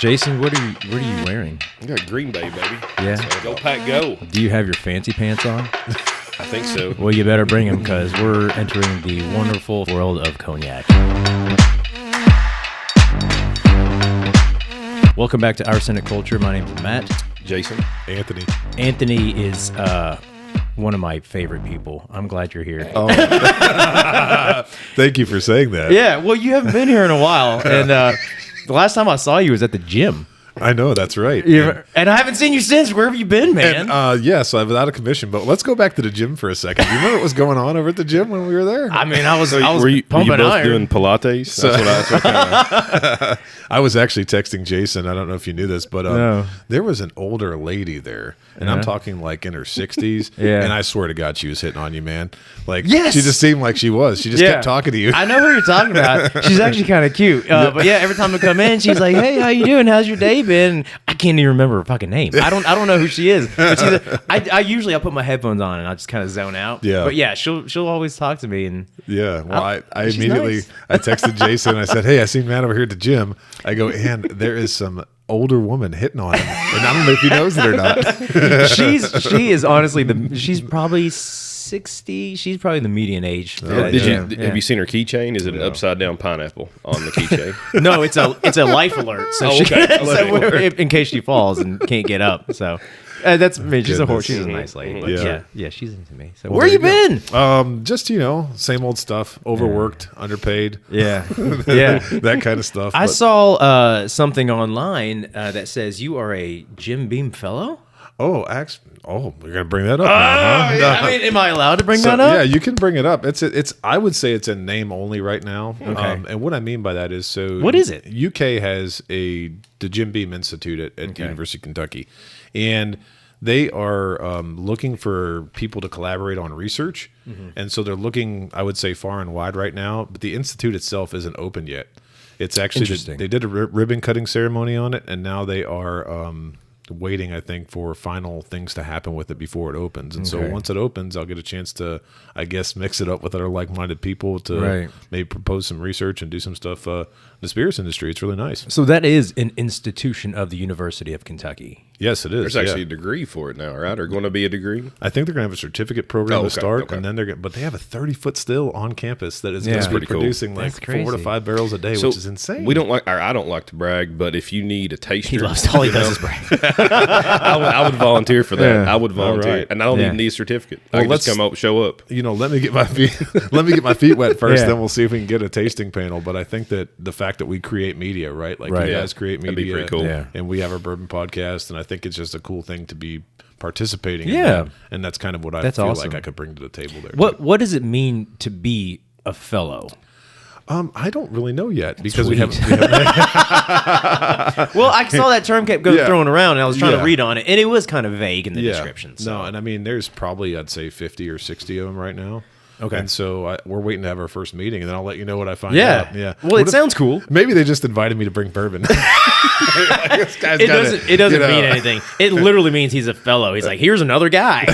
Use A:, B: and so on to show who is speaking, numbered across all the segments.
A: Jason, what are you wearing?
B: I got Green Bay, baby.
A: Yeah.
B: So go Pack Go.
A: Do you have your fancy pants on?
B: I think so.
A: Well, you better bring them because we're entering the wonderful world of cognac. Welcome back to Our Senate Culture. My name is Matt.
B: Jason.
C: Anthony.
A: Anthony is one of my favorite people. I'm glad you're here.
C: Oh. Thank you for saying that.
A: Yeah, well, you haven't been here in a while, and the last time I saw you was at the gym.
C: I know, that's right.
A: And I haven't seen you since. Where have you been, man?
C: So I was out of commission, but let's go back to the gym for a second. Do you remember what was going on over at the gym when we were there?
A: I mean, I was
B: were you
A: pumping
B: both
A: iron.
B: doing Pilates? That's what I
C: I was actually texting Jason. I don't know if you knew this, but
A: No.
C: there was an older lady there, and I'm talking like in her 60s.
A: Yeah.
C: And I swear to God, she was hitting on you, man. Like,
A: Yes!
C: she just seemed like she was. She just kept talking to you.
A: I know who you're talking about. She's actually kind of cute. But yeah, every time I come in, she's like, "Hey, how you doing? How's your day been?" And I can't even remember her fucking name. I don't know who she is. But I usually I'll put my headphones on and I just kind of zone out.
C: Yeah.
A: But yeah, she'll always talk to me and
C: Yeah, well, I
A: she's
C: immediately
A: nice.
C: I texted Jason. I said, "Hey, I seen Matt over here at the gym." I go, and there is some older woman hitting on him, and I don't know if he knows it or not.
A: she is honestly she's probably 60. She's probably the median age. for that gym. Yeah.
B: Have you seen her keychain? Is it an upside down pineapple on the keychain?
A: No, it's a life alert. So, in case she falls and can't get up. So that's me. She's a horse. She's a nice lady. But yeah, she's into me. So
C: Well,
A: where you
C: there
A: been?
C: Just same old stuff. Overworked, underpaid.
A: Yeah,
C: That kind of stuff.
A: I
C: but-
A: saw something online that says you are a Jim Beam fellow.
C: We're gonna bring that up. Now, huh?
A: I mean, am I allowed to bring
C: So,
A: that up?
C: yeah, you can bring it up. It's. I would say it's a name only right now.
A: Okay.
C: And what I mean by that is,
A: What is it?
C: UK has the Jim Beam Institute at the University of Kentucky, and they are looking for people to collaborate on research, and so they're looking, I would say, far and wide right now. But the institute itself isn't open yet. It's actually
A: Interesting.
C: they did a ribbon cutting ceremony on it, and now they are. Waiting, I think, for final things to happen with it before it opens. And so once it opens, I'll get a chance to, I guess, mix it up with other like-minded people to maybe propose some research and do some stuff in the spirits industry. It's really nice.
A: So that is an institution of the University of Kentucky.
C: Yes, it is.
B: There's actually a degree for it now, right? Or going to be a degree?
C: I think they're going to have a certificate program to start,
B: okay.
C: and then but they have a 30-foot still on campus that is
A: Yeah.
C: going to be
B: Pretty cool.
C: producing like
A: That's crazy.
C: 4 to 5 barrels a day,
B: So
C: which is insane.
B: I don't like to brag, but if you need a taster,
A: He loves all he does is brag.
B: I would volunteer for that.
A: Yeah.
B: I would volunteer,
C: All right.
B: and I don't
A: Yeah.
B: even need a certificate.
C: Well,
B: I can just
C: let's-
B: come up, show up.
C: Let me get my feet wet first,
A: Yeah.
C: then we'll see if we can get a tasting panel. But I think that the fact that we create media, right? Like
A: Right.
C: you
A: Yeah.
C: guys create
B: That'd be
C: media,
B: pretty cool.
A: Yeah.
C: and we have our bourbon podcast, and I think it's just a cool thing to be participating in
A: Yeah.
C: that. And that's kind of what I
A: That's
C: feel
A: awesome.
C: like I could bring to the table there.
A: What does it mean to be a fellow?
C: I don't really know yet because
A: Sweet.
C: we haven't
A: Well, I saw that term kept going
C: Yeah.
A: thrown around, and I was trying to
C: Yeah.
A: read on it, and it was kind of vague in the description. So.
C: No, and I mean, there's probably, I'd say 50 or 60 of them right now.
A: Okay.
C: And so we're waiting to have our first meeting, and then I'll let you know what I find
A: Yeah.
C: out. Yeah.
A: Well,
C: What
A: it sounds cool.
C: Maybe they just invited me to bring bourbon. This guy's
A: It
C: gotta,
A: doesn't
C: you know.
A: mean anything. It literally means he's a fellow. He's like, here's another guy.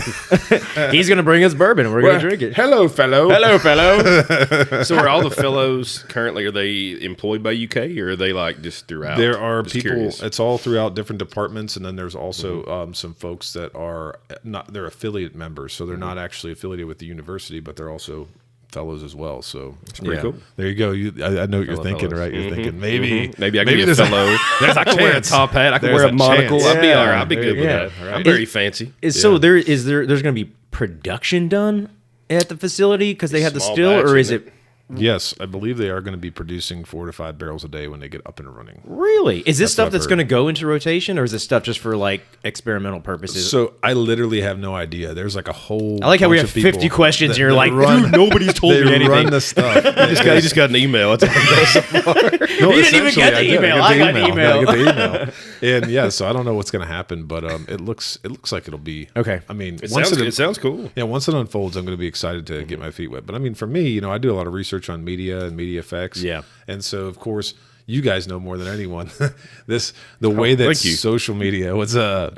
A: He's gonna bring us bourbon, and we're gonna drink it.
C: Hello, fellow.
A: Hello, fellow.
B: So are all the fellows currently, are they employed by UK, or are they like just throughout?
C: There are
B: Just
C: people.
B: curious.
C: It's all throughout different departments, and then there's also some folks that are not. They're affiliate members, so they're not actually affiliated with the university, but they're also fellows as well. So it's
B: pretty cool.
C: There you go. I know what you're thinking,
B: fellows.
C: right? You're thinking maybe
B: Maybe I can be a
C: there's
B: fellow.
C: There's a
B: I can wear a
C: chance.
B: top hat. I can
C: There's
B: wear a monocle.
C: chance.
B: I'd be all right.
C: Yeah,
B: I'd be
C: there
B: good
C: you
B: with
C: go.
B: that.
C: Right.
B: I'm very fancy.
A: So there's going to be production done at the facility because they have the
B: Small
A: still,
B: batch,
A: or is
B: isn't
A: it?
C: Yes, I believe they are going to be producing 4 to 5 barrels a day when they get up and running.
A: Really? Is this
C: That's
A: stuff
C: what I've
A: that's
C: heard.
A: going to go into rotation, or is this stuff just for like experimental purposes?
C: So I literally have no idea. There's like a whole.
A: I like how we
C: bunch
A: have
C: of people
A: 50 questions, and
C: that-
A: you're
C: that
A: like,
C: run-
A: dude, nobody's told
C: they
A: me anything.
C: run the stuff.
B: He just got an email. That's all he knows so far.
C: No,
A: He didn't even
C: essentially,
A: get the
C: I did.
A: email. I got the email.
C: I got the email. And yeah, so I don't know what's going to happen, but it looks like it'll be
A: Okay.
C: I mean,
B: It
C: once
B: sounds cool.
C: yeah, once it unfolds, I'm going to be excited to get my feet wet. But I mean, for me, I do a lot of research on media and media effects.
A: Yeah.
C: And so, of course, you guys know more than anyone. The way that
B: thank you.
C: social media was
B: I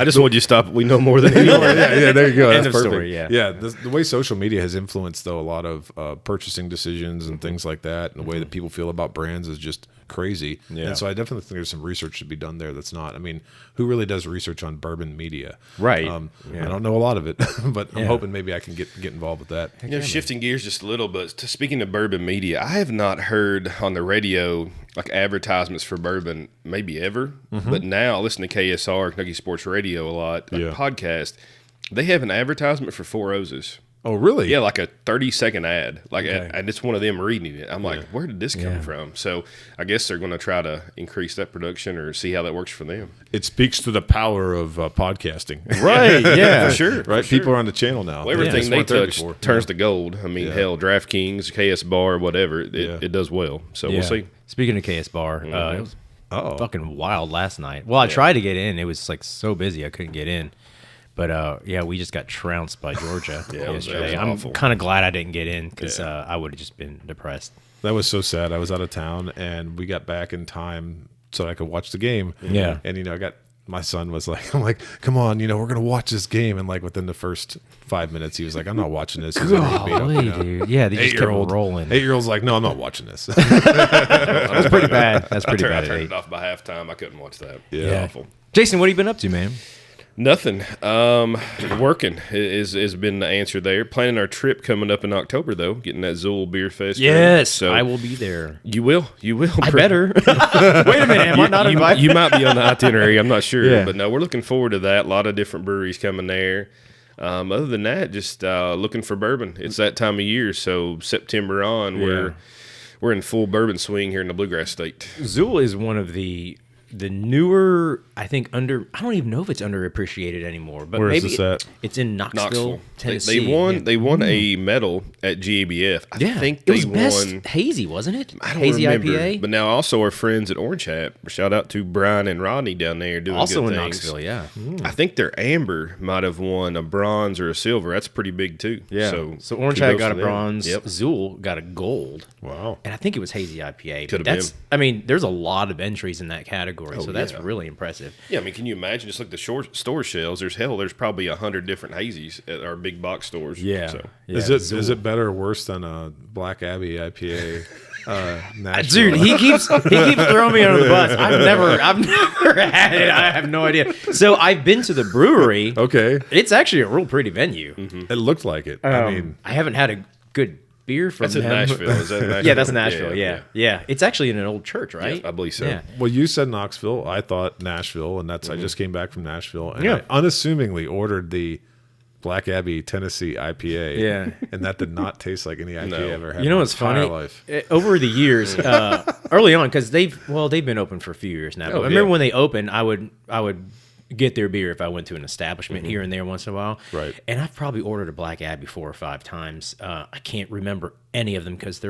B: just wanted you to stop. We know more than anyone.
C: yeah, there you go.
A: End
C: That's
A: of
C: perfect.
A: story, yeah.
C: Yeah, the way social media has influenced, though, a lot of purchasing decisions and things like that, and the way that people feel about brands is just crazy.
B: Yeah.
C: And so I definitely think there's some research to be done there that's not. I mean, who really does research on bourbon media?
A: Right.
C: I don't know a lot of it, but I'm hoping maybe I can get involved with that.
B: You know, shifting gears just a little bit. Speaking of bourbon media, I have not heard on the radio like advertisements for bourbon maybe ever, but now I listen to KSR, Kentucky Sports Radio a lot, like podcast. They have an advertisement for Four Roses.
C: Oh, really?
B: Yeah, like a 30-second ad. Like, and it's one of them reading it. I'm like, where did this come from? So I guess they're going to try to increase that production or see how that works for them.
C: It speaks to the power of podcasting.
A: Right. Yeah.
B: For sure.
C: Right? People are on the channel now.
B: Well, everything they
C: weren't there
B: touch
C: before.
B: turns to gold. I mean, hell, DraftKings, KS Bar, whatever, it does well. So we'll see.
A: Speaking of KS Bar, it was
C: Oh.
A: fucking wild last night. Well, I tried to get in. It was like so busy I couldn't get in. But we just got trounced by Georgia yesterday. I'm
B: awful.
A: kind of glad I didn't get in because I would have just been depressed.
C: That was so sad. I was out of town, and we got back in time so I could watch the game.
A: Yeah.
C: And, my son was like, I'm like, come on, we're going to watch this game. And, like, within the first 5 minutes, he was like, I'm not watching this. He's already beat up,
A: Dude. Yeah, they just kept rolling.
C: 8-year-old's like, no, I'm not watching this.
A: That's pretty bad. That's pretty
B: I
A: bad.
B: turned it off by halftime. I couldn't watch that.
C: Yeah.
B: Awful.
A: Jason, what have you been up to, man?
B: Nothing. Working has been the answer there. Planning our trip coming up in October, though. Getting that Zool Beer Fest.
A: Yes,
B: So
A: I will be there.
B: You will.
A: I better. Wait a minute, am I not invited?
B: You might be on the itinerary. I'm not sure.
A: Yeah.
B: But no, we're looking forward to that. A lot of different breweries coming there. Other than that, just looking for bourbon. It's that time of year. So September on, we're in full bourbon swing here in the Bluegrass State.
A: Zool is one of the newer, I think I don't even know if it's underappreciated anymore. But
C: Where is
A: maybe
C: this at?
A: It's in Knoxville, Tennessee.
B: They won a medal at GABF. I think
A: it
B: they
A: was best
B: won
A: hazy, wasn't it?
B: I don't
A: hazy
B: remember.
A: IPA.
B: But now also our friends at Orange Hat. Shout out to Brian and Rodney down there doing
A: Also
B: good
A: in
B: things.
A: Knoxville, yeah.
B: I think their amber might have won a bronze or a silver. That's pretty big too. So
A: Orange Hat
B: kudos
A: got
B: to
A: a
B: them.
A: bronze.
B: Yep.
A: Zool got a gold.
C: Wow.
A: And I think it was hazy IPA.
B: Could have
A: That's
B: been.
A: I mean, there's a lot of entries in that category, so that's
B: yeah.
A: really impressive.
B: Yeah, I mean, can you imagine just like the store shelves? There's probably 100 different hazies at our big box stores.
A: Yeah.
B: So.
C: Is it better or worse than a Black Abbey IPA?
A: Dude, he keeps throwing me under the bus. I've never had it. I have no idea. So I've been to the brewery.
C: Okay.
A: It's actually a real pretty venue.
C: It looked like it. I mean,
A: I haven't had a good beer from
B: That's in
A: them.
B: Nashville. Is that Nashville?
A: Yeah, that's Nashville. Yeah. It's actually in an old church, right?
B: Yeah, I believe so.
A: Yeah.
C: well, you said Knoxville. I thought Nashville, and I just came back from Nashville, and
A: Yeah.
C: I unassumingly ordered the Black Abbey Tennessee IPA.
A: Yeah.
C: And that did not taste like any IPA
B: No.
C: I ever had.
A: You know
C: in my
A: what's funny?
C: entire life.
A: Over the years, early on, because they've been open for a few years now. But I remember when they opened, I would get their beer if I went to an establishment here and there once in a while.
C: Right.
A: And I've probably ordered a Black Abbey 4 or 5 times. I can't remember any of them because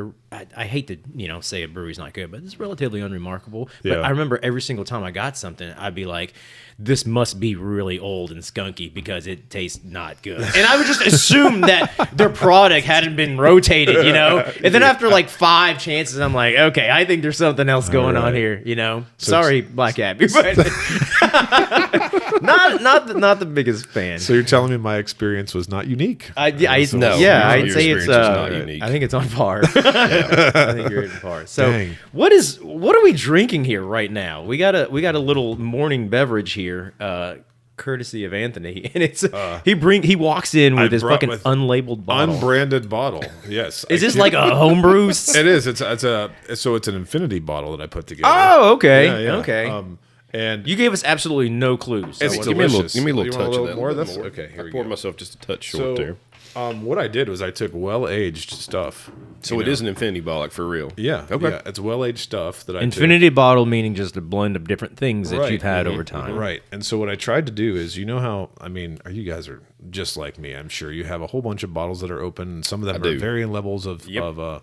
A: I hate to say a brewery's not good, but it's relatively unremarkable. But
C: Yeah.
A: I remember every single time I got something, I'd be like, this must be really old and skunky because it tastes not good. And I would just assume that their product hadn't been rotated, And then after like 5 chances, I'm like, okay, I think there's something else going on here, Sorry, Black Abbey, but not the biggest fan.
C: So you're telling me my experience was not unique?
A: I'd
B: No,
A: say
B: your
A: it's
B: experience is not unique.
A: I think it's on par. I think you're on par. So
C: Dang.
A: what are we drinking here right now? We got a little morning beverage here, courtesy of Anthony, and it's he walks in with his fucking
C: with
A: unlabeled bottle.
C: Unbranded bottle. Yes.
A: Is this like a homebrew?
C: It is. It's an infinity bottle that I put together.
A: Oh, okay,
C: Yeah, yeah.
A: okay.
C: And
A: You gave us absolutely no clues.
C: It's
A: So
B: Give me a
C: delicious.
B: little
C: You want
B: touch of that.
C: more?
B: a little
C: That's
B: more.
C: okay. Here
B: I
C: we
B: poured
C: go.
B: myself just a touch short there.
C: What I did was I took well-aged stuff.
B: So it is an infinity ball, like for real.
C: Yeah.
B: Okay.
C: Yeah, it's well-aged stuff that I
A: Infinity bottle meaning just a blend of different things that
C: Right.
A: you've had over time.
C: took. Right. And so what I tried to do is, you guys are just like me, I'm sure. You have a whole bunch of bottles that are open, and some of them are
B: do.
C: varying levels of the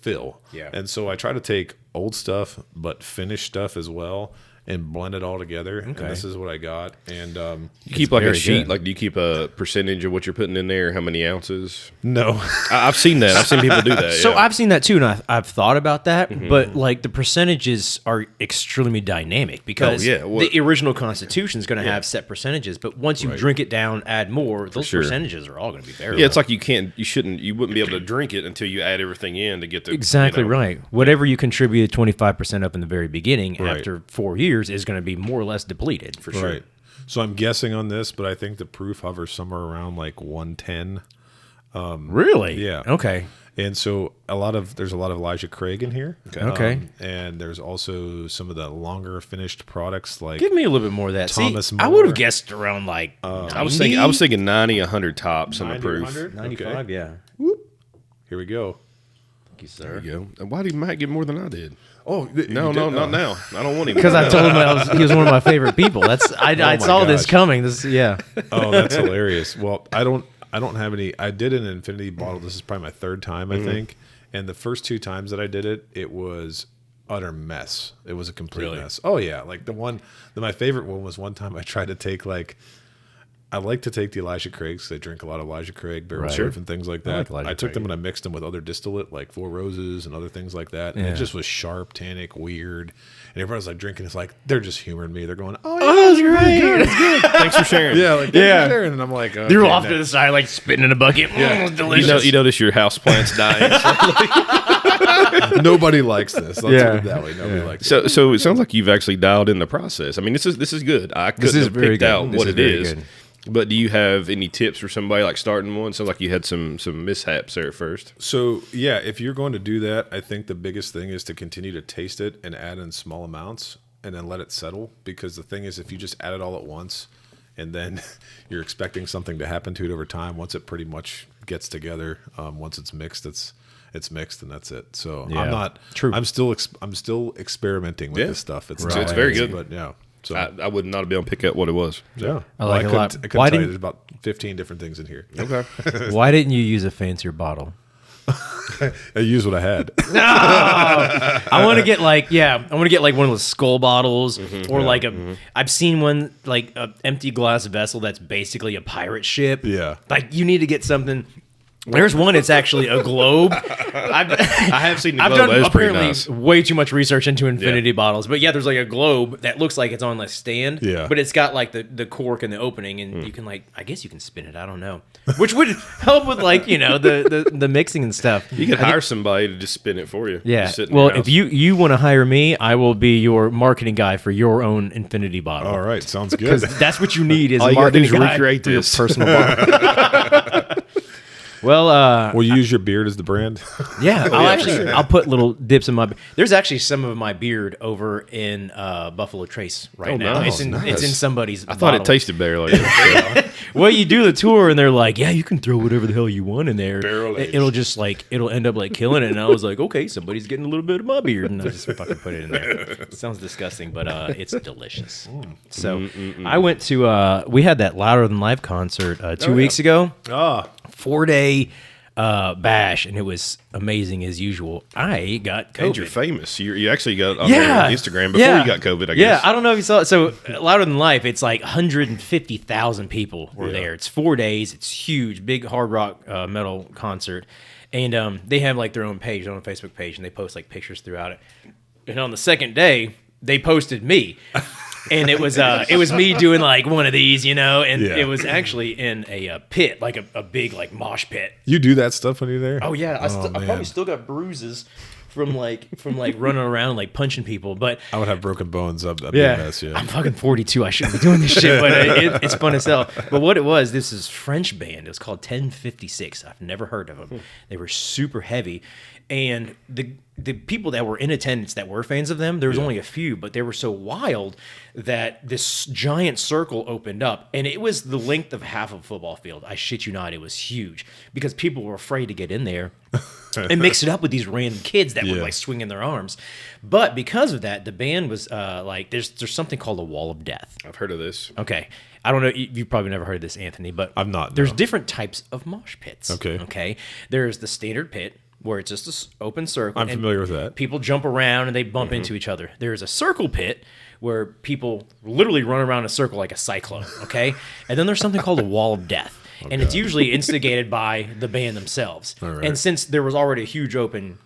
C: fill.
A: Yeah.
C: And so I try to take old stuff, but finished stuff as well. and blend it all together. And this is what I got. And
B: you keep like a sheet.
A: good.
B: Like, do you keep a percentage of what you're putting in there? How many ounces?
C: no,
B: I've seen that. I've seen people do that.
A: So
B: yeah.
A: I've seen that too, and I've thought about that. But like the percentages are extremely dynamic because the original Constitution is going to have set percentages. But once you drink it down, add more, those percentages are all going to be variable.
B: Yeah, it's like you wouldn't be able to drink it until you add everything in to get the
A: exactly right. Whatever you contributed 25% up in the very beginning, after 4 years, is going to be more or less depleted
B: for sure.
C: Right. So I'm guessing on this, but I think the proof hovers somewhere around like 110.
A: Really?
C: Yeah.
A: Okay.
C: And so there's a lot of Elijah Craig in here.
A: Okay.
C: And there's also some of the longer finished products like
A: Give me a little bit more of that.
C: Thomas
A: I
C: More.
A: would have guessed around like 90?
B: I was thinking 90, 100 tops on the
C: 90,
B: proof.
C: 100?
A: 95,
C: Okay.
A: yeah.
C: Here we go.
A: Thank you, sir.
B: There you go. And why did Matt get more than I did?
C: Oh,
B: No, not now. I don't want him.
A: Because I told him he was one of my favorite people. I saw this
C: gosh.
A: coming.
C: Oh, that's hilarious. Well, I don't have any. I did an infinity bottle. This is probably my third time, I think. And the first 2 times that I did it, it was utter mess. It was a complete mess. Oh yeah, like my favorite one was one time I tried to take I like to take the Elijah Craigs because I drink a lot of Elijah Craig, barrel surf, and things like that.
A: Elijah
C: I took
A: Craig,
C: them and I mixed them with other distillate, like Four Roses and other things like that. And it just was sharp, tannic, weird. And everybody's like drinking. It's like they're just humoring me. They're going, "Oh, yeah,
A: that's great.
C: It's good.
B: Thanks for sharing.
C: Yeah, like thanks for sharing." And I'm like,
A: They're
C: okay,
A: off to the side, like spitting in a bucket. Yeah, delicious.
B: You notice your house plants dying.
C: Nobody likes this. Let's put it that way. Nobody likes it.
B: So it sounds like you've actually dialed in the process. I mean, this is good. I couldn't have picked out what it is. But do you have any tips for somebody like starting one? Sounds like you had some mishaps there at first.
C: So yeah, if you're going to do that, I think the biggest thing is to continue to taste it and add in small amounts and then let it settle. Because the thing is, if you just add it all at once and then you're expecting something to happen to it over time, once it pretty much gets together, once it's mixed, it's mixed and that's it. So I'm not.
A: True.
C: I'm still experimenting with this stuff. It's
B: very good.
C: but yeah. So
B: I would not be able to pick out what it was.
C: yeah,
A: I like it a lot.
C: I couldn't tell you. There's about 15 different things in here.
B: Okay.
A: Why didn't you use a fancier bottle?
C: I used what I had.
A: No, I want to get like one of those skull bottles or I've seen one like an empty glass vessel that's basically a pirate ship.
C: Yeah.
A: Like you need to get something. There's one. It's actually a globe.
B: I have seen the
A: I've
B: globe.
A: done
B: That is pretty
A: apparently
B: nice.
A: way too much research into infinity bottles, but yeah, there's like a globe that looks like it's on a stand.
C: Yeah.
A: But it's got like the cork and the opening, and you can I guess you can spin it. I don't know, which would help with the mixing and stuff.
B: You could hire somebody to just spin it for you.
A: Yeah.
B: Just sit in
A: Well,
B: your
A: if
B: house.
A: you want to hire me, I will be your marketing guy for your own infinity bottle.
C: All right, sounds good.
A: Because that's what you need is
B: All
A: a
B: you gotta do
A: marketing
B: is
A: guy
B: recreate
A: for your
B: this.
A: personal bottle. Well,
C: Will you use your beard as the brand?
A: yeah, I'll put little dips in my. There's actually some of my beard over in Buffalo Trace right now.
B: nice.
A: It's in somebody's.
B: I thought it tasted better like that.
A: Well, you do the tour and they're like, yeah, you can throw whatever the hell you want in there.
C: Barrel aged.
A: It'll just it'll end up killing it. And I was like, okay, somebody's getting a little bit of my beard, and I just fucking put it in there. It sounds disgusting, but it's delicious. So I went to we had that Louder Than Life concert 2 weeks ago. 4-day bash, and it was amazing as usual. I got COVID.
B: And you're famous. You actually got on
A: Yeah.
B: their Instagram before you got COVID, I guess.
A: Yeah, I don't know if you saw it. So Louder Than Life, it's like 150,000 people were there. It's 4 days. It's huge, big hard rock metal concert. And they have their own page, their own Facebook page, and they post pictures throughout it. And on the second day, they posted me. And it was me doing one of these, and it was actually in a pit, a big mosh pit.
C: You do that stuff when you're there?
A: Oh yeah, I probably still got bruises from running around and punching people, but
C: I would have broken bones. That'd be a mess, yeah.
A: I'm fucking 42. I shouldn't be doing this shit, but it's fun as hell. But what it was, this is French band. It was called 1056. I've never heard of them. They were super heavy, and the people that were in attendance that were fans of them, there was only a few, but they were so wild that this giant circle opened up, and it was the length of half a football field. I shit you not, it was huge because people were afraid to get in there and mix it up with these random kids that were swinging their arms. But because of that, the band was there's something called a wall of death.
B: I've heard of this.
A: Okay. I don't know. You've probably never heard of this, Anthony, but
C: I've not,
A: There's
C: no.
A: different types of mosh pits.
C: Okay.
A: Okay. There's the standard pit, where it's just an open circle.
C: I'm familiar with that.
A: People jump around and they bump into each other. There's a circle pit where people literally run around a circle like a cyclone, okay? And then there's something called a wall of death. And it's usually instigated by the band themselves.
C: Right.
A: And since there was already a huge open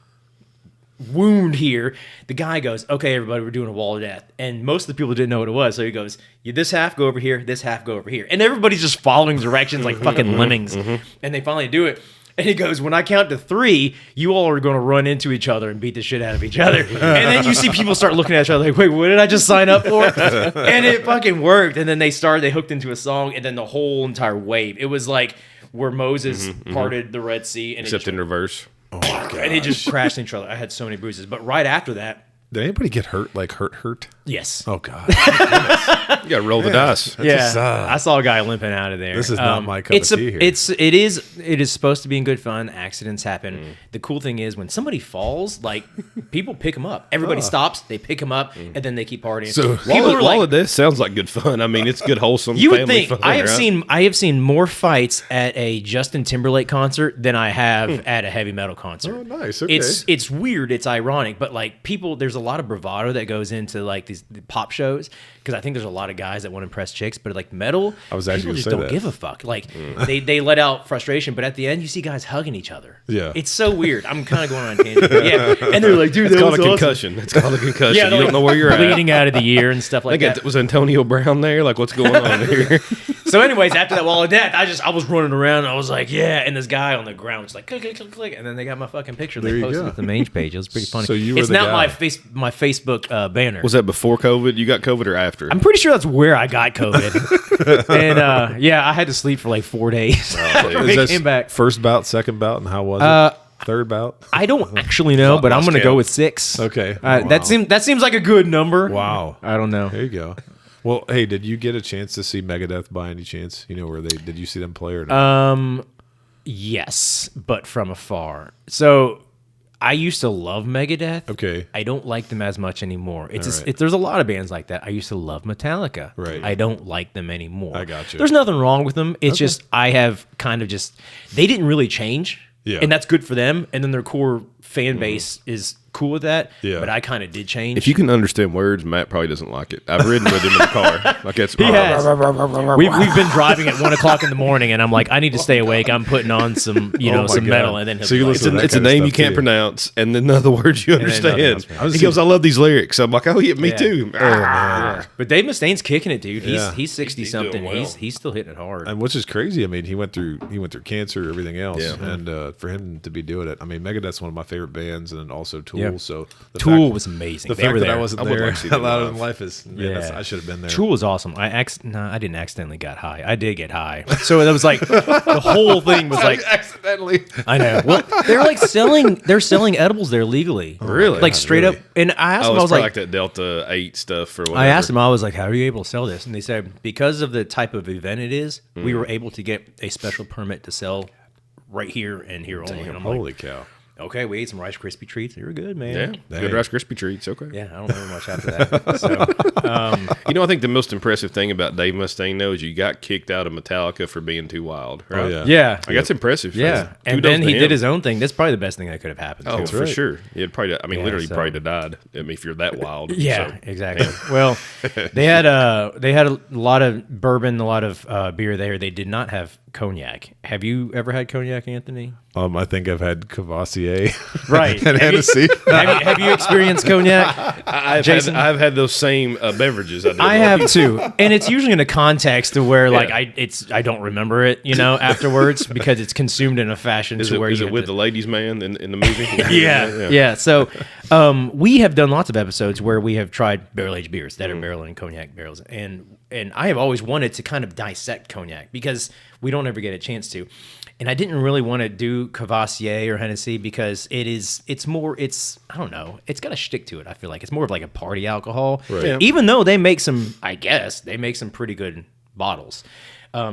A: wound here, the guy goes, okay, everybody, we're doing a wall of death. And most of the people didn't know what it was. So he goes, this half go over here, this half go over here. And everybody's just following directions like fucking lemmings. And they finally do it. And he goes, when I count to 3, you all are going to run into each other and beat the shit out of each other. And then you see people start looking at each other like, wait, what did I just sign up for? And it fucking worked. And then they hooked into a song, and then the whole entire wave. It was like where Moses parted the Red Sea. And
B: Except in reverse.
C: Oh my God.
A: And it just crashed into each other. I had so many bruises. But right after that,
C: Did anybody get hurt? Like hurt?
A: yes.
C: Oh God.
B: You got to roll the dice.
A: Yeah, I saw a guy limping out of there.
C: This is not my cup of tea here.
A: It is supposed to be in good fun. Accidents happen. The cool thing is when somebody falls, like people pick them up. Everybody stops, they pick them up, and then they keep partying.
C: So
B: All of this sounds like good fun. I mean, it's good, wholesome
A: you would
B: family
A: think
B: fun.
A: I have
B: right?
A: seen more fights at a Justin Timberlake concert than I have at a heavy metal concert.
C: Oh, nice. Okay.
A: It's weird. It's ironic, but like people, there's a lot of bravado that goes into like the pop shows because I think there's a lot of guys that want to impress chicks, but like metal,
C: I was actually
A: people just
C: gonna say
A: don't
C: that.
A: give a fuck. Like they let out frustration, but at the end you see guys hugging each other.
C: Yeah.
A: It's so weird. I'm kind of going on a tangent. But yeah, and they're like, dude,
B: It's
A: that
B: called
A: was
B: a
A: awesome.
B: concussion. It's called a concussion.
A: Yeah,
B: you
A: they're
B: don't
A: like
B: know where you're at.
A: bleeding out of the ear and stuff like that.
B: Was Antonio Brown there? Like, what's going on here?
A: So, anyways, after that wall of death, I was running around. And I was like, yeah, and this guy on the ground was like, click, click, click, click, and then they got my fucking picture.
C: There
A: They
C: you
A: posted
C: go.
A: it to the main page. It was pretty funny.
C: So you were
A: it's
C: the
A: not
C: guy.
A: my Facebook banner.
B: Was that before COVID? You got COVID or after?
A: I'm pretty sure that's where I got COVID. And yeah, I had to sleep for like 4 days.
C: Is
A: We
C: this
A: came back.
C: first bout, second bout, and how was it? Third bout?
A: I don't actually know, but I'm
B: Lost
A: going to go
B: count.
A: with 6.
C: Okay.
A: That
C: Wow.
A: seems like a good number.
C: Wow.
A: I don't know.
C: There you go. Well, hey, did you get a chance to see Megadeth by any chance? You know where did you see them play or not?
A: Yes, but from afar. So I used to love Megadeth.
C: Okay.
A: I don't like them as much anymore.
C: right.
A: There's a lot of bands like that. I used to love Metallica.
C: Right.
A: I don't like them anymore.
C: I got you.
A: There's nothing wrong with them. It's just I have kind of they didn't really change.
C: Yeah.
A: And that's good for them. And then their core fan base is cool with that.
C: Yeah.
A: But I kind of did change.
B: If you can understand words, Matt probably doesn't like it. I've ridden with him in the car. Like that's
A: He has. We've been driving at 1 o'clock in the morning, and I'm like, I need to stay awake. I'm putting on some,
C: Oh my
A: some
C: God.
A: metal, and then he'll
C: So
A: be
C: you
A: like,
C: listen to that
B: It's a
C: kind of
B: name you
C: stuff,
B: can't
C: too.
B: pronounce, and then other words you
A: then nothing
B: understand.
A: else.
B: He goes, "I love these lyrics." I'm like, "Oh yeah, me
A: Yeah.
B: too."
A: Yeah. But Dave Mustaine's kicking it, dude.
C: Yeah.
A: He's 60
B: He's
A: something.
B: doing well.
A: He's still hitting it hard.
C: And which is crazy. I mean, he went through cancer, everything else,
B: Yeah.
C: and for him to be doing it, I mean, Megadeth's one of my favorite bands, and also Tool.
A: Yeah.
C: So the
A: Tool
C: fact-
A: was amazing.
C: The
A: They
C: fact
A: were
C: that
A: there.
C: I wasn't
B: I would
C: there
B: like to see them
C: allowed
B: live.
C: in life is I should have been there.
A: Tool was awesome. I didn't accidentally got high. I did get high. So that was like the whole thing was like
C: accidentally.
A: I know. Well, they're selling edibles there legally.
B: Really?
A: Like straight
C: Really?
A: up. And I asked
B: Oh,
A: them, I
B: it's
A: was
B: probably
A: like,
B: like that Delta 8 stuff or whatever.
A: I asked them, I was like, how are you able to sell this? And they said, because of the type of event it is, we were able to get a special permit to sell right here and here only. And I'm like,
C: Holy cow!
A: okay, we ate some Rice Krispie treats. They were good,
B: Yeah,
A: man.
C: Dang.
B: good Rice Krispie treats. Okay.
A: Yeah, I don't remember much after that. So,
B: You know, I think the most impressive thing about Dave Mustaine though is you got kicked out of Metallica for being too wild. Right?
C: Oh yeah,
A: yeah.
B: Like, that's impressive.
A: Yeah. And
B: Kudos
A: then
B: to
A: he
B: him.
A: did his own thing. That's probably the best thing that could have happened.
B: Oh,
A: too.
B: for
C: right.
B: sure. You'd probably. I mean,
A: Yeah,
B: literally,
A: so-
B: probably died. I mean, if you're that wild.
A: Yeah,
B: So,
A: exactly. Well, they had a lot of bourbon, a lot of beer there. They did not have cognac. Have you ever had cognac, Anthony?
C: I think I've had Cavassier,
A: Right.
C: and
A: Have you-
C: Hennessy.
A: Have you experienced cognac? Jason?
B: I've had those same beverages.
A: I have too, and it's usually in a context to where like I don't remember it, afterwards because it's consumed in a fashion
B: Is
A: to where
B: it
A: you have
B: with
A: to-
B: the ladies' man in the movie?
A: yeah. So we have done lots of episodes where we have tried barrel aged beers that are barrel and cognac barrels, and I have always wanted to kind of dissect cognac because we don't ever get a chance to. And I didn't really want to do Cavassier or Hennessy because it's I don't know, it's got a shtick to it. I feel like it's more of like a party alcohol,
C: Right.
B: Yeah.
A: even though they make some pretty good bottles.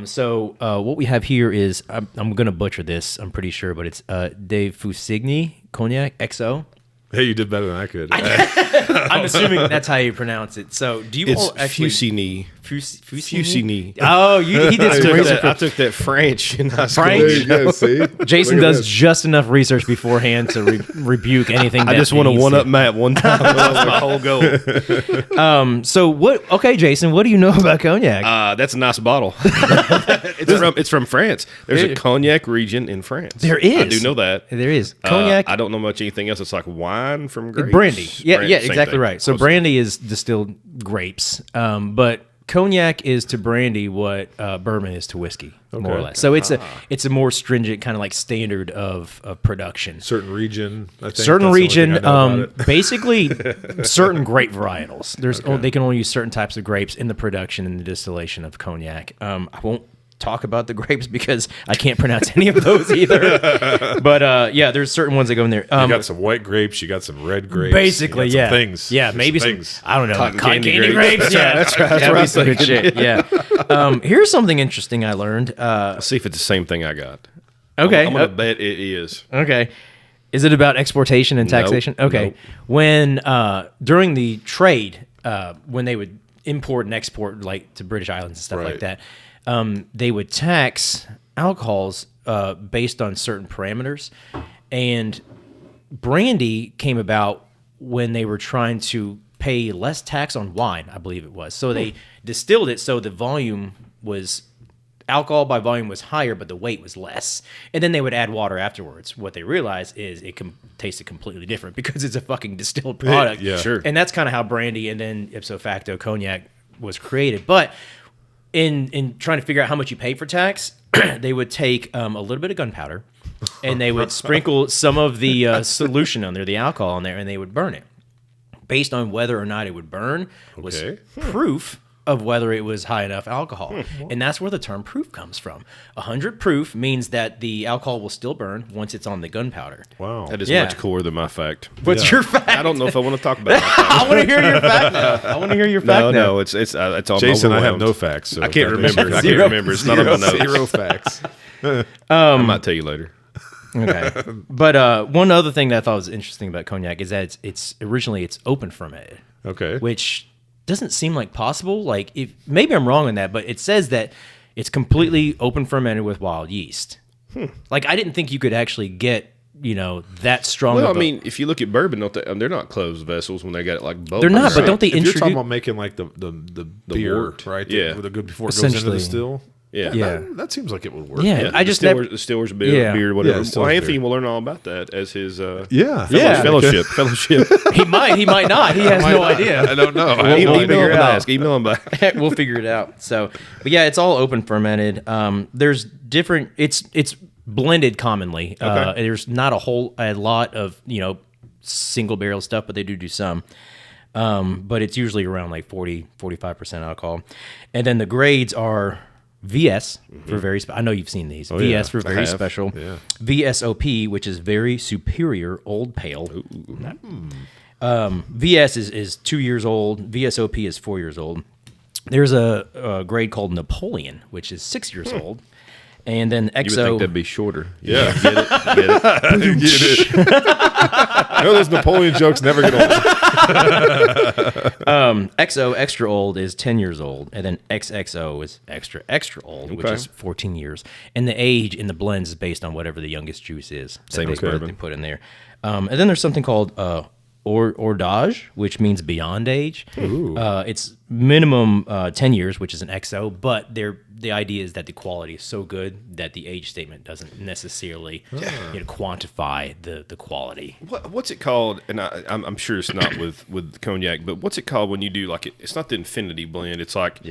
A: So what we have here is I'm going to butcher this, I'm pretty sure, but it's Dave Fussigny Cognac XO.
C: Hey, you did better than I could.
A: I'm assuming that's how you pronounce it. So, do you
B: It's
A: all actually
B: Fussigny.
A: Fussigny? Oh, he did some research.
B: I took that French in high school.
A: French?
C: There you go, see?
A: Jason
C: Look at
A: does
C: this.
A: just enough research beforehand to rebuke anything.
B: I
A: that
B: just want to
A: he
B: one
A: said.
B: up Matt one time. That was my whole goal.
A: So what? Okay, Jason, what do you know about cognac?
B: That's a nice bottle. It's from France. There's a cognac region in France.
A: There is.
B: I do know that.
A: There is cognac.
B: I don't know much anything else. It's like wine from grapes.
A: Brandy. Yeah,
B: Brand-
A: yeah,
B: same
A: exactly
B: thing.
A: right. So
B: Close.
A: brandy is distilled grapes, but cognac is to brandy what bourbon is to whiskey, more or
C: Okay.
A: less. So it's a more stringent kind of like standard of production.
C: Certain region, I think.
A: Certain
C: That's the only
A: region,
C: thing I know about it.
A: basically certain grape varietals. They can only use certain types of grapes in the production and the distillation of cognac. I won't talk about the grapes because I can't pronounce any of those either. But yeah, there's certain ones that go in there.
C: You got some white grapes, you got some red grapes.
A: Basically,
C: you got
A: yeah,
C: some things.
A: yeah,
C: There's
A: maybe some
C: things.
A: I don't know,
B: Cotton
A: cotton
B: candy
A: candy grapes. Yeah,
B: that's right.
A: That'd be some good shit. Yeah. Here's something interesting I learned.
B: Let's see if it's the same thing I got.
A: Okay,
B: I'm gonna bet it is.
A: okay. Is it about exportation and taxation? Okay.
B: nope.
A: When during the trade, when they would import and export like to British islands and stuff like
C: Right.
A: that, they would tax alcohols based on certain parameters, and brandy came about when they were trying to pay less tax on wine, I believe it was. So they distilled it so the volume was alcohol by volume was higher, but the weight was less. And then they would add water afterwards. What they realized is it tasted completely different because it's a fucking distilled product.
C: Yeah.
B: Sure.
A: And that's kind of how brandy and then ipso facto cognac was created. But in trying to figure out how much you pay for tax, they would take a little bit of gunpowder and they would sprinkle some of the solution on there, the alcohol on there, and they would burn it. Based on whether or not it would burn was
C: Okay.
A: proof of whether it was high enough alcohol. And that's where the term proof comes from. 100 proof means that the alcohol will still burn once it's on the gunpowder.
C: Wow.
B: That is
A: Yeah.
B: much cooler than my fact.
A: What's your fact?
B: I don't know if I want to talk about my fact.
A: I want to hear your fact now. I want to hear your fact now.
B: No, it's all
C: Jason, I have
B: overwhelmed.
C: no facts. So
B: I can't
C: that
B: remember.
C: is-
B: I can't remember. It's not on my notes.
C: Zero facts.
B: I might tell you later.
A: Okay. But one other thing that I thought was interesting about cognac is that it's originally open fermented,
C: Okay.
A: which doesn't seem like possible. Like if maybe I'm wrong on that, but it says that it's completely open fermented with wild yeast. Like I didn't think you could actually get that strong.
B: Well,
A: of
B: I
A: a-
B: mean, if you look at bourbon, they're not closed vessels when they got it like both.
A: They're not, but don't they
C: If you're talking
A: introduce?
C: about making like the beer,
B: wort.
C: right?
B: Yeah.
C: With a good before it goes into
A: Essentially.
C: the still.
B: Yeah.
A: Yeah.
C: That seems like it would work.
A: Yeah, I just never.
B: Distillers beer,
A: Yeah.
B: beer, whatever.
C: Yeah, distillers
B: well, Anthony
C: beer.
B: will learn all about that as his
C: Yeah.
A: Yeah.
B: fellowship.
A: He might not. He has no idea.
C: I don't know.
B: Email
A: figure
B: him
A: it
B: and
A: out.
B: ask. Email him back.
A: We'll figure it out. So, but yeah, it's all open fermented. There's different. It's blended commonly. There's not a lot of single barrel stuff, but they do some. But it's usually around like 45% alcohol, and then the grades are VS for very. I know you've seen these. VS
C: yeah.
A: for
B: I
A: very
B: have.
A: special.
C: Yeah.
A: VSOP, which is very superior old pale. VS is 2 years old. VSOP is 4 years old. There's a grade called Napoleon, which is 6 years old. And then
B: You would think
A: XO.
B: that'd be shorter.
C: Yeah.
B: Get it?
C: Get it. No, those Napoleon jokes never get old.
A: XO extra old is 10 years old, and then XXO is extra old, which
B: Okay.
A: is 14 years. And the age in the blends is based on whatever the youngest juice is. that
B: Same
A: they
B: as bourbon.
A: put in there. And then there's something called Ordage, which means beyond age. It's minimum 10 years, which is an XO, but the idea is that the quality is so good that the age statement doesn't necessarily quantify the quality.
B: What's it called? And I'm sure it's not with cognac, but what's it called when you do like it's not the infinity blend. It's like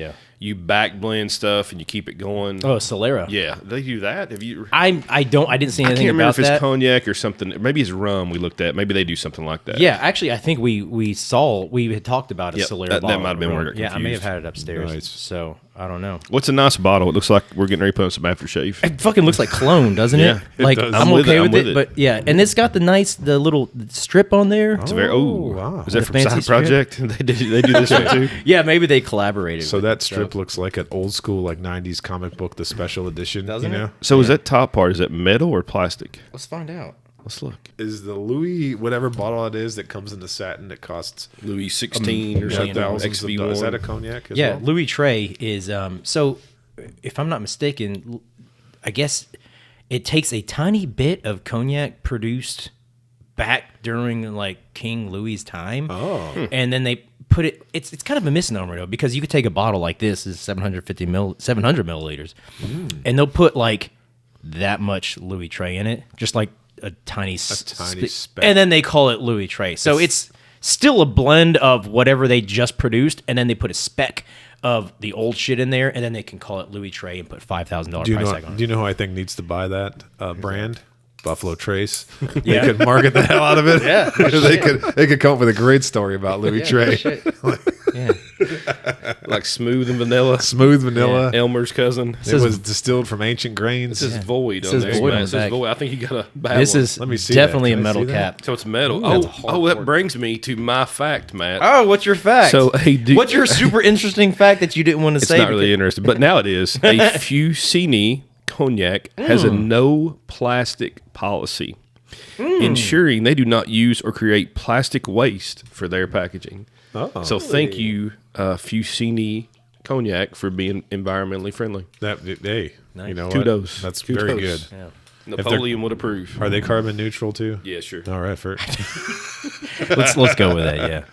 B: you back blend stuff and you keep it going.
A: Oh, Solera.
B: Yeah, they do that. Have you?
A: I didn't see
B: I
A: anything
B: can't remember
A: about
B: if it's
A: that.
B: cognac or something. Maybe it's rum we looked at. Maybe they do something like that.
A: Yeah, actually, I think we had talked about a
B: Yep,
A: Solera
B: that
A: bottle.
B: might have been where I got
A: Yeah, I may have
B: confused.
A: had it upstairs.
C: Nice.
A: So I don't know.
B: What's a nice bottle? It looks like we're getting ready to put on some aftershave.
A: It fucking looks like clone, doesn't
B: Yeah,
A: it?
C: it
A: Like
C: does.
A: I'm
B: I'm with
A: okay
B: it,
A: with
B: I'm
A: it,
B: with it.
A: but yeah, and it's got the little strip on there.
B: It's a very
C: wow.
B: Is that
A: The
B: from
A: fancy
B: Side
A: strip?
B: Project? they do this one too.
A: Yeah, maybe they collaborated.
C: So
A: with
C: that
A: it,
C: strip looks like an old school, like 90s comic book, the special edition.
A: Doesn't
C: you know?
A: it?
B: So is that top part? Is that metal or plastic?
A: Let's find out.
B: Let's look.
C: Is the Louis whatever bottle it is that comes in the satin that costs
B: Louis 16 or something.
C: thousands of dollars? Is that a
B: XV1.
C: cognac? As
A: Yeah,
C: well?
A: Louis Trey is so. If I'm not mistaken, I guess it takes a tiny bit of cognac produced back during like King Louis's time. And then they put it. It's kind of a misnomer though, because you could take a bottle like this is 700 milliliters, and they'll put like that much Louis Trey in it, just like a tiny
C: speck.
A: and then they call it Louis Trey. So it's still a blend of whatever they just produced, and then they put a speck of the old shit in there, and then they can call it Louis Trey and put $5,000 price tag on it.
C: Do you know who I think needs to buy that brand? Buffalo Trace.
A: Yeah.
C: They could market the hell out of it.
A: Yeah.
C: they could come up with a great story about Louis Trey.
A: Yeah.
B: Like smooth and vanilla.
C: Smooth vanilla.
B: Elmer's cousin.
C: It was distilled from ancient grains.
B: This is void on
A: says
B: there.
A: void on
B: It
A: the
B: says
A: back.
B: void. I think you got a bad
A: This
B: one.
A: is
C: Let me see
A: definitely
C: that.
A: a
C: Can I
A: metal
C: see that?
A: cap.
B: So it's metal.
A: that's a hard
B: That brings me to my fact, Matt.
A: Oh, what's your fact?
B: So, hey,
A: what's your super interesting fact that you didn't want to
B: It's
A: say?
B: not really interesting, but now it is. A Fussigny Cognac has a no plastic policy, ensuring they do not use or create plastic waste for their packaging.
C: Oh.
B: So thank you, Fussigny Cognac, for being environmentally friendly.
C: Hey, you know
B: Kudos.
C: what? That's
B: Kudos.
C: very good.
A: Yeah.
B: Napoleon would approve.
C: Are they carbon neutral too?
B: Yeah, sure.
C: All right,
A: Let's go with that. Yeah.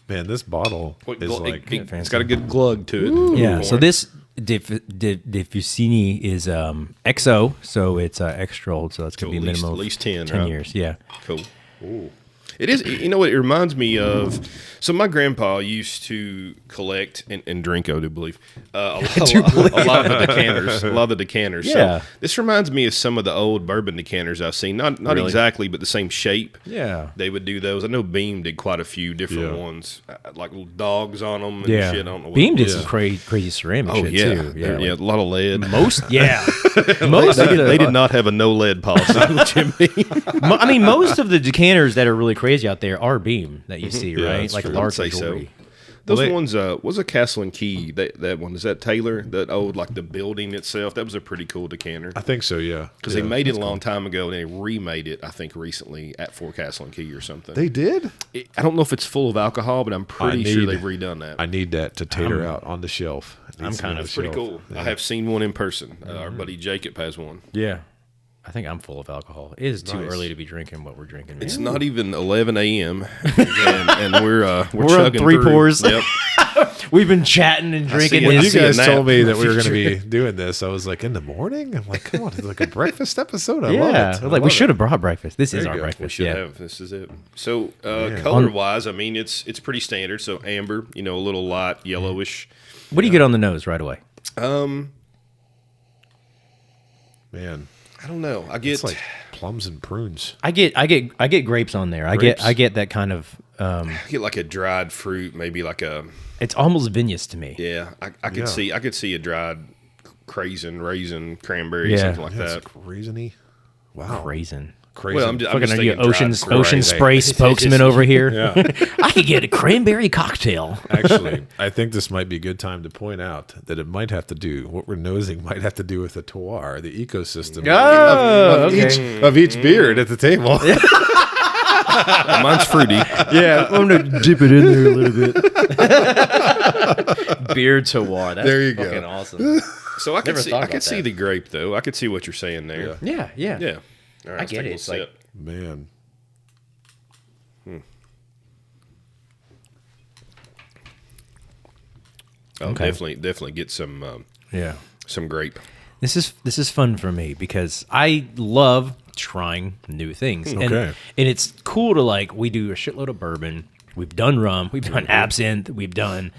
C: man, this bottle
B: What
C: is
B: gl-
C: like
B: it's got a good glug to it.
A: Yeah. So this De Fussigny is XO, so it's extra old. So that's gonna be
B: at least-
A: minimum
B: at least 10,
A: 10
B: right?
A: years. Yeah.
B: Cool. It is. You know what? It reminds me of. So my grandpa used to collect and drink. I do believe a lot of the decanters. A lot of the decanters.
A: Yeah.
B: So this reminds me of some of the old bourbon decanters I've seen. Not
A: Really?
B: exactly, but the same shape.
A: Yeah.
B: They would do those. I know Beam did quite a few different
C: Yeah.
B: ones, like little dogs on them and
A: Yeah.
B: shit. I don't know what
A: Beam
B: it
A: did
B: was.
A: some crazy ceramic
B: Oh
A: shit
B: yeah,
A: too. Yeah.
B: yeah, a lot of lead.
A: Most. Yeah. Most.
B: They did not have a no lead policy, Jimmy.
A: I mean, most of the decanters that are really crazy out there are Beam that you see,
B: Yeah,
A: right?
B: that's
A: Like
B: true.
A: large
B: I'd say so.
A: jewelry.
B: Those
C: Well, they-
B: ones was a Castle and Key. That one, is that Taylor? That old, like the building itself. That was a pretty cool decanter
C: I think so, yeah.
B: because they made it a long time ago and they remade it. I think recently at Fort Castle and Key or something.
C: They did?
B: I don't know if it's full of alcohol, but I'm pretty sure
C: need-
B: they've redone that.
C: I need that to tater out on the shelf. It
A: I'm
C: needs to be
A: kind
C: on
A: of
C: the
B: Pretty
C: shelf.
B: cool. I have seen one in person. Our buddy Jacob has one.
A: Yeah. I think I'm full of alcohol. It is too
C: Nice.
A: early to be drinking what we're drinking.
B: It's not even 11 a.m. and we're
A: on
B: chugging
A: 3
B: through.
A: pours.
B: Yep.
A: We've been chatting and drinking.
B: it.
C: When
B: I
C: you
B: see a
C: guys
B: nap
C: told me that
B: in
C: we
B: the
C: were going to
B: future.
C: be doing this, I was like, in the morning? I'm like, come on, it's like a breakfast episode. I love
A: Yeah.
C: it.
A: I was like, we should have brought breakfast. This is
C: you
A: our
C: go.
A: breakfast.
B: We should
A: yeah.
B: have. This is it. So color wise, I mean, it's pretty standard. So amber, a little light yellowish.
A: What do you get on the nose right away?
C: Man,
B: I don't know. I get
C: it's like plums and prunes.
A: I get grapes on there.
C: Grapes?
A: I get that kind of
B: I get like a dried fruit, maybe like a
A: it's almost vinous to me.
B: yeah. I could
C: Yeah.
B: see a dried raisin, cranberry,
A: Yeah.
B: something like
C: Yeah,
B: that.
C: it's raisiny. Wow.
A: Raisin.
C: Crazy.
B: Well, I'm
A: Fucking are you
B: thinking dried
A: ocean
B: fruit.
A: spray spokesman over here?
C: Yeah.
A: I could get a cranberry cocktail.
C: Actually, I think this might be a good time to point out that it might have to do, what we're nosing might have to do with the terroir, the ecosystem
A: Oh,
C: of each beard at the table.
B: Mine's fruity.
A: Yeah, I'm gonna dip it in there a little bit. Beer terroir. That's
C: There you go.
A: fucking awesome.
B: So I could
A: Never
B: see
A: thought
B: I could
A: about
B: see
A: that.
B: the grape though. I could see what you're saying there.
A: Yeah, yeah.
B: Yeah. All right,
A: I
B: let's
A: get
B: take a
A: it. It's
B: little
A: like
B: sip.
C: Man.
B: Oh,
A: Okay.
B: definitely get some
A: yeah.
B: grape.
A: This is fun for me because I love trying new things. And,
C: Okay.
A: and it's cool to like we do a shitload of bourbon. We've done rum. We've done absinthe. We've done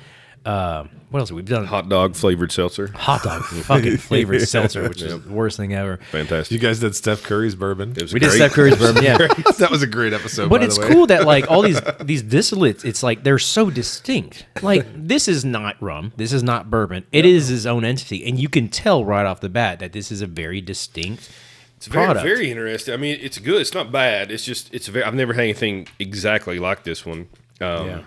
A: what else? We've done
B: Hot dog flavored seltzer.
A: hot dog fucking flavored seltzer, which is the worst thing ever.
B: Fantastic.
C: You guys did Steph Curry's bourbon.
B: It was
A: We did
B: great.
A: Steph Curry's bourbon, yeah.
C: That was a great episode,
A: But
C: by
A: it's
C: the way.
A: cool that like all these distillates, it's like they're so distinct. Like this is not rum, this is not bourbon. It is its own entity, and you can tell right off the bat that this is a very distinct
B: It's very,
A: product.
B: very interesting. I mean, it's good. It's not bad. It's just I've never had anything exactly like this one.
A: Yeah.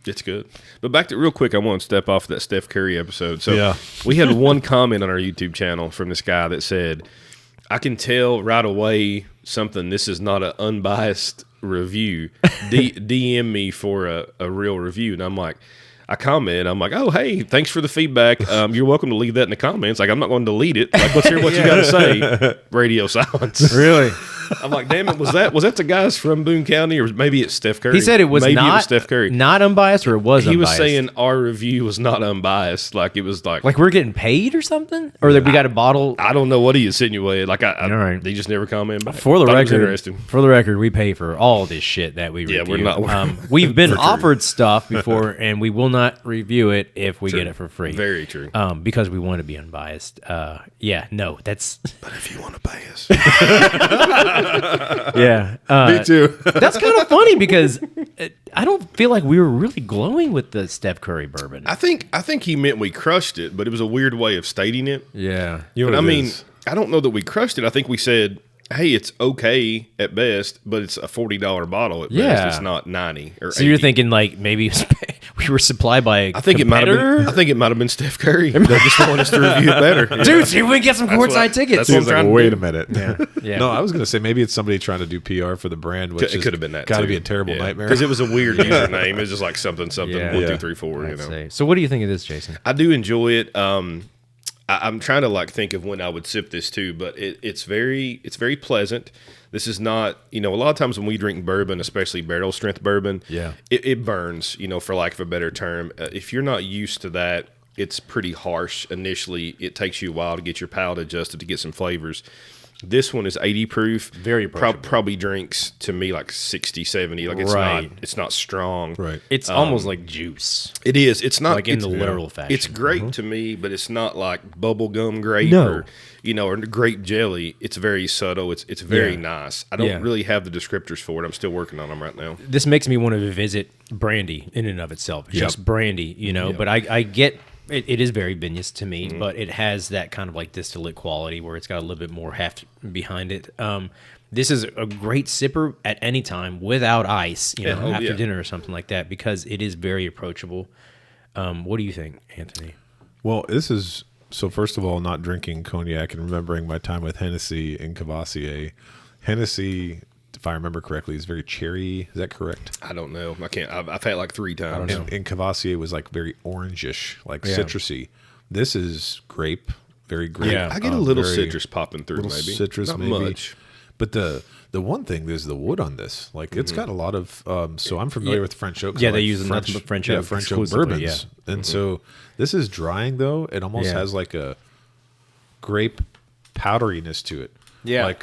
B: It's good. But back to real quick, I want to step off that Steph Curry episode. So
C: Yeah.
B: we had one comment on our YouTube channel from this guy that said, I can tell right away something. This is not an unbiased review. DM me for a real review, and I'm like, I comment. I'm like, oh hey, thanks for the feedback. You're welcome to leave that in the comments. Like I'm not going to delete it. Like let's hear what you got to say. Radio silence.
A: Really?
B: I'm like, damn it, was that the guys from Boone County, or maybe it's Steph Curry?
A: He said it was
B: maybe
A: not
B: it was Steph Curry.
A: Not unbiased, or it was.
B: He
A: unbiased?
B: was saying our review was not unbiased. Like it was like
A: we're getting paid or something, or that we got a bottle.
B: I don't know what he insinuated. Like
A: All right.
B: they just never comment back.
A: For the
B: Thought it was
A: record,
B: interesting.
A: we pay for all this shit that we review.
B: we're not-
A: we've been offered stuff before, and we will not review it if we get it for free.
B: Very true.
A: Because we want to be unbiased. That's
B: But if you want to pay us,
A: yeah.
C: Me too.
A: That's kind of funny because I don't feel like we were really glowing with the Steph Curry bourbon.
B: I think he meant we crushed it, but it was a weird way of stating it.
A: Yeah.
C: You know
B: But
C: what
B: I
C: it
B: mean,
C: is?
B: I don't know that we crushed it. I think we said, hey, it's okay at best, but it's a $40 bottle at best.
A: Yeah.
B: It's not 90 or
A: So
B: 80.
A: you're thinking like maybe we were supplied by a
B: I think
A: competitor?
B: it might have been Steph Curry. They just wanted us to review it better.
A: Dude, see if we can get some courtside tickets.
B: that's
C: He
B: what
C: was
B: I'm trying
C: like,
B: to
C: wait
B: do.
C: a minute.
A: Yeah.
C: No, I was going to say maybe it's somebody trying to do PR for the brand, which
B: It could have been that.
C: got to
B: too.
C: be a terrible nightmare.
B: because it was a weird username. It was just like something
A: Yeah.
B: 1, 2, 3, 4.
A: I'd say. So what do you think of this, Jason?
B: I do enjoy it. I'm trying to like think of when I would sip this too, but it's very pleasant. This is not, a lot of times when we drink bourbon, especially barrel strength bourbon,
C: Yeah.
B: it burns, for lack of a better term. If you're not used to that, it's pretty harsh initially. It takes you a while to get your palate adjusted to get some flavors. This one is 80 proof.
A: Very approachable.
B: Probably drinks to me like 60, 70. Like
A: Right.
B: it's not strong.
C: Right.
A: It's almost like juice.
B: It is. It's not
A: Like in
B: it's-
A: the literal fashion.
B: It's great to me, but it's not like bubblegum grape
A: No.
B: or grape jelly. It's very subtle. It's very
A: Yeah.
B: nice. I don't
A: Yeah.
B: really have the descriptors for it. I'm still working on them right now.
A: This makes me want to visit brandy in and of itself. Just brandy, But I get it is very vinous to me, but it has that kind of like distillate quality where it's got a little bit more heft behind it. This is a great sipper at any time without ice, after dinner or something like that, because it is very approachable. What do you think, Anthony?
C: Well, this is so. First of all, not drinking cognac and remembering my time with Hennessy and Cavassier. Hennessy, if I remember correctly, is very cherry. Is that correct?
B: I don't know. I can't. I've had it like 3 times.
C: And Cavassier was like very orangish, like citrusy. This is grape, very grape.
A: Yeah.
B: I get a little
C: very-
B: citrus popping through,
C: little
B: maybe
C: citrus,
B: not
C: maybe.
B: much.
C: But the one thing is the wood on this. Like it's got a lot of. So I'm familiar with French oak. 'cause
A: Yeah,
C: I
A: they
C: like
A: use nothing but French
C: yeah,
A: oak
C: French oak
A: exclusively,
C: bourbons. And so this is drying though. It almost
A: Yeah.
C: has like a grape powderiness to it.
A: Yeah.
C: like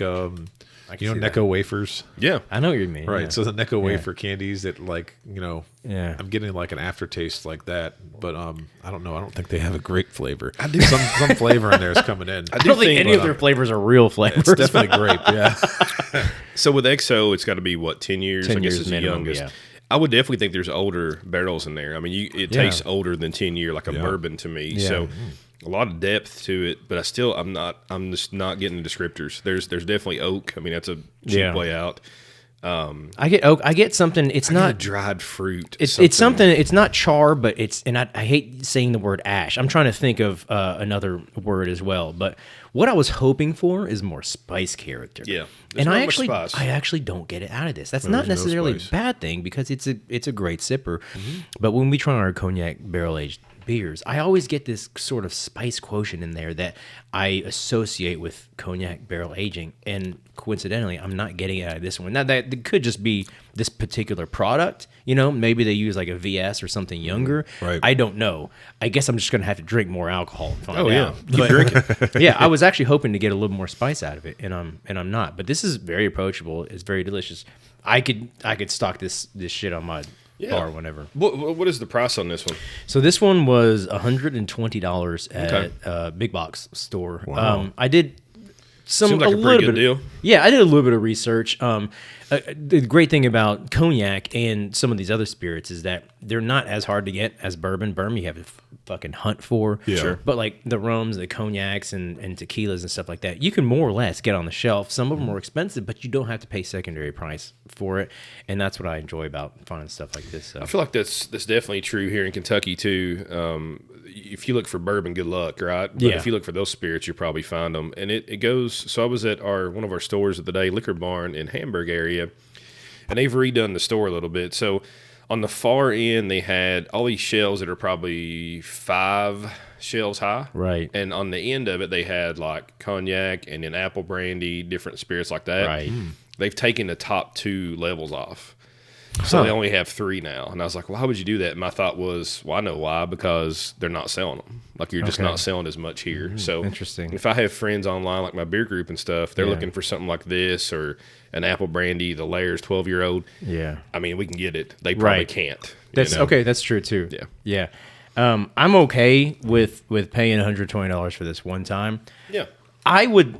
A: can see that.
C: Necco wafers.
B: Yeah,
A: I know what you mean.
C: Right.
A: yeah.
C: So the Necco wafer candies that
A: Yeah.
C: I'm getting like an aftertaste like that, but I don't know. I don't think they have a grape flavor. I do some flavor in there is coming in.
A: I don't think any of their flavors are real flavors.
C: It's definitely grape. Yeah.
B: So with XO, it's got to be 10 years.
A: 10
B: I guess
A: years
B: it's the
A: minimum,
B: youngest.
A: yeah.
B: I would definitely think there's older barrels in there. I mean, it tastes older than 10 year, like a bourbon to me.
A: Yeah.
B: So a lot of depth to it, but I'm just not getting the descriptors. There's definitely oak. I mean, that's a cheap way out.
A: I get oak. I get something. It's
B: I get a
A: not
B: dried fruit.
A: It's something. It's not char, but it's. And I hate saying the word ash. I'm trying to think of another word as well. But what I was hoping for is more spice character.
B: Yeah,
A: and
B: there's not
A: I
B: much
A: actually,
B: spice.
A: I actually don't get it out of this. That's
C: No,
A: not
C: there's no
A: necessarily a
C: spice.
A: bad thing because it's a great sipper. But when we try our cognac barrel aged beers, I always get this sort of spice quotient in there that I associate with cognac barrel aging, and coincidentally, I'm not getting it out of this one. Now that it could just be this particular product, maybe they use like a VS or something younger.
C: Right.
A: I don't know. I guess I'm just gonna have to drink more alcohol and find
B: Oh, yeah.
A: out.
B: Keep drinking.
A: Yeah, I was actually hoping to get a little more spice out of it, and I'm not. But this is very approachable. It's very delicious. I could stock this shit on my bar whenever.
B: What is the price on this one?
A: So this one was $120 at a big box store.
C: Wow.
A: I did
B: Seems like a pretty good deal.
A: Yeah, I did a little bit of research. the great thing about cognac and some of these other spirits is that they're not as hard to get as bourbon. Bourbon you have to fucking hunt for.
C: Yeah. Sure.
A: But like the rums, the cognacs, and tequilas and stuff like that, you can more or less get on the shelf. Some of them are expensive, but you don't have to pay secondary price for it. And that's what I enjoy about finding stuff like this. So.
B: I feel like that's definitely true here in Kentucky too. If you look for bourbon, good luck, right? But if you look for those spirits, you'll probably find them. And it goes. So I was at one of our stores of the day, Liquor Barn in Hamburg area, and they've redone the store a little bit. So on the far end, they had all these shelves that are probably 5 shelves high.
A: Right.
B: And on the end of it, they had like cognac and then apple brandy, different spirits like that.
A: Right.
B: They've taken the top 2 levels off. So they only have 3 now. And I was like, why would you do that? And my thought was, well, I know why, because they're not selling them. Like, you're just not selling as much here. So
A: interesting.
B: If I have friends online, like my beer group and stuff, they're looking for something like this or an apple brandy, the Layers 12-year-old.
A: Yeah.
B: I mean, we can get it. They probably can't.
A: That's okay. That's true too. Yeah. I'm okay with paying $120 for this one time.
B: Yeah.
A: I would.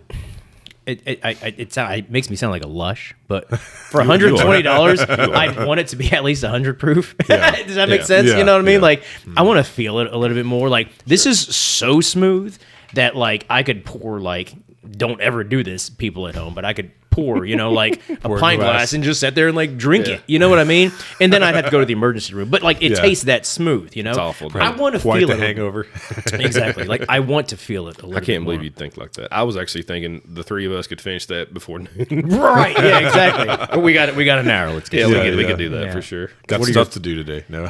A: It makes me sound like a lush, but for $120, I'd want it to be at least 100 proof. Does that make sense? You know what I mean? Like, I want to feel it a little bit more. Like, this is so smooth that like I could pour like, don't ever do this, people at home, but I could pour, like a pint glass and just sit there and like drink it. You know what I mean? And then I'd have to go to the emergency room. But like it tastes that smooth,
B: It's awful.
A: I want to
C: Quite
A: feel
C: the
A: it.
C: hangover.
A: Exactly. Like I want to feel it a little
B: I can't
A: bit
B: believe
A: more.
B: you'd think like that. I was actually thinking the 3 of us could finish that before noon.
A: Right. Yeah, exactly. But we got an hour. Let's get
B: we could do that for sure.
C: Got stuff to do today. No.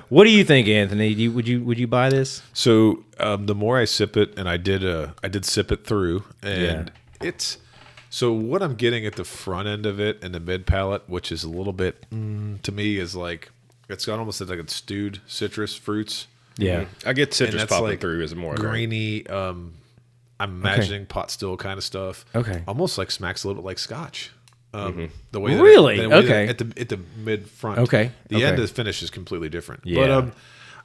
A: What do you think, Anthony? Would you buy this?
C: So the more I sip it, and I did sip it through, and it's so what I'm getting at the front end of it and the mid palate, which is a little bit to me is like it's got almost like a stewed citrus fruits.
A: Yeah,
B: I get citrus
C: that's
B: popping
C: like
B: through as more
C: grainy. I'm imagining pot still kind of stuff.
A: Okay,
C: almost like smacks a little bit like Scotch. The way that
A: really
C: the way
A: okay
C: that at the mid front.
A: Okay,
C: the end of the finish is completely different.
A: Yeah.
C: But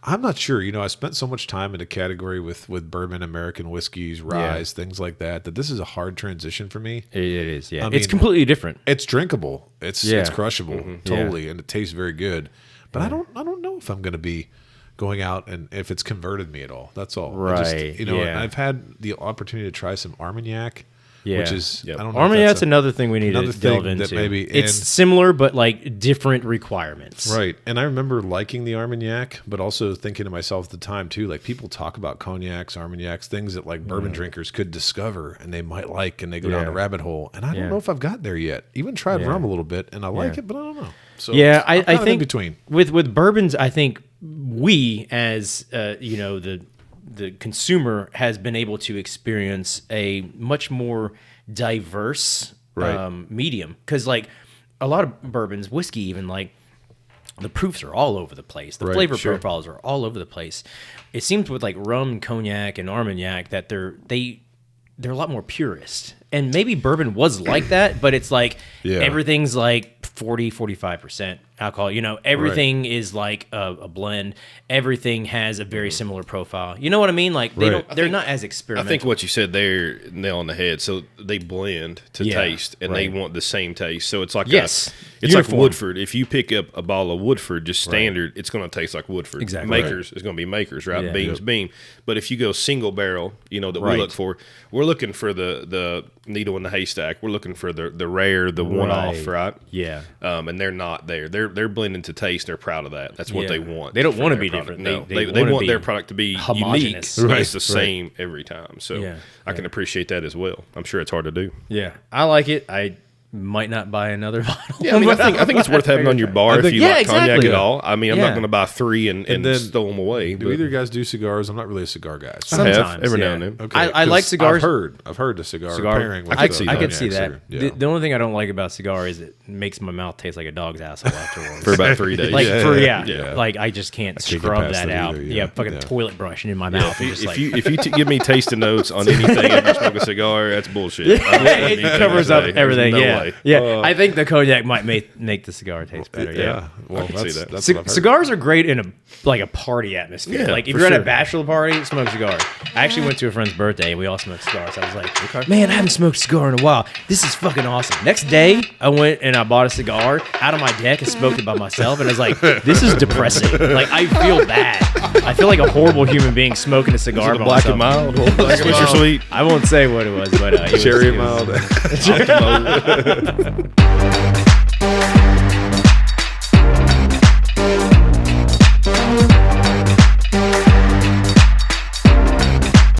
C: I'm not sure. I spent so much time in a category with bourbon, American whiskeys, rye, things like that this is a hard transition for me.
A: It is. Yeah,
C: I
A: it's
C: mean,
A: completely different.
C: It's drinkable. It's crushable, totally, and it tastes very good. But I don't know if I'm going to be going out and if it's converted me at all. That's all.
A: Right.
C: I've had the opportunity to try some Armagnac.
A: Yeah.
C: Which is, I don't know.
A: Armagnac's another thing we need to
C: another
A: delve
C: thing that
A: into.
C: maybe-
A: It's
C: and-
A: similar, but like different requirements.
C: Right. And I remember liking the Armagnac, but also thinking to myself at the time too, like people talk about cognacs, Armagnacs, things that like bourbon drinkers could discover and they might like and they go down a rabbit hole. And I don't know if I've got there yet. Even tried rum a little bit and I like it, but I don't know. So
A: Yeah,
C: I'm
A: I
C: kind of
A: think
C: in between.
A: with bourbons, I think we as the consumer has been able to experience a much more diverse medium, because like a lot of bourbons, whiskey even, like the proofs are all over the place, the flavor profiles are all over the place. It seems with like rum, cognac, and Armagnac that they're a lot more purist, and maybe bourbon was like that, but it's like everything's like 40-45% alcohol. Everything is like a blend. Everything has a very similar profile. You know what I mean? Like they're not as experimental.
B: I think what you said there, nail on the head. So they blend to taste, and they want the same taste. So it's like it's
A: uniform.
B: like Woodford. If you pick up a bottle of Woodford, just standard, it's going to taste like Woodford.
A: Exactly.
B: Makers is going to be Makers, right?
A: Yeah.
B: Beams, Beam. But if you go single barrel, that we look for, we're looking for the needle in the haystack. We're looking for the rare, the one off, right?
A: Yeah.
B: And they're not there. They're blending to taste. They're proud of that. That's what they want.
A: They don't
B: for
A: want to
B: their
A: be
B: product.
A: different.
B: No, they
A: wanna
B: want
A: be
B: their product to be
A: homogenous.
B: unique. It's the same every time. So I can
A: Yeah.
B: appreciate that as well. I'm sure it's hard to do.
A: Yeah, I like it. I might not buy another bottle.
B: Yeah, I think it's worth having on your bar if you like cognac
A: exactly.
B: at all. I mean, I'm not
A: Yeah.
B: going to buy 3 and
C: then
B: stow them away.
C: Do either guys do cigars? I'm not really a cigar guy. So
B: I have,
A: Sometimes,
B: every now
A: yeah.
B: and then.
C: Okay,
A: I like
C: 'cause
A: cigars.
C: I've heard the cigar pairing with
B: I could see
A: I
B: that.
A: could see
C: cognacs
A: that.
C: are- yeah.
A: The only thing I don't like about cigar is it makes my mouth taste like a dog's asshole afterwards.
B: For about 3 days.
A: like
C: Yeah.
A: like I just can't
C: can't get
A: scrub
C: past
A: that
C: that
A: out.
C: either,
A: Yeah, fucking
C: yeah.
A: toilet brushing in my mouth.
B: If you give me tasting notes on anything if you smoke a cigar, that's bullshit.
A: it covers up everything.
B: No
A: Yeah,
B: say.
A: Yeah, I think the cognac might make the cigar taste better. Yeah.
C: Well,
B: can see
C: that's
B: that.
C: that's what I've heard.
A: Cigars are great in a party atmosphere.
B: Yeah,
A: like if
B: for
A: you're at a
B: sure.
A: bachelor party, smoke cigars. I actually went to a friend's birthday and we all smoked cigars. I was like, man, I haven't smoked a cigar in a while. This is fucking awesome. Next day, I went and I bought a cigar out of my deck and smoked it by myself. And I was like, this is depressing. Like I feel bad. I feel like a horrible human being smoking a cigar by
B: Black
A: myself.
B: and mild, Swisher sweet.
A: I won't say what it was, but it
C: Cherry
A: was,
C: mild.
B: Optimo.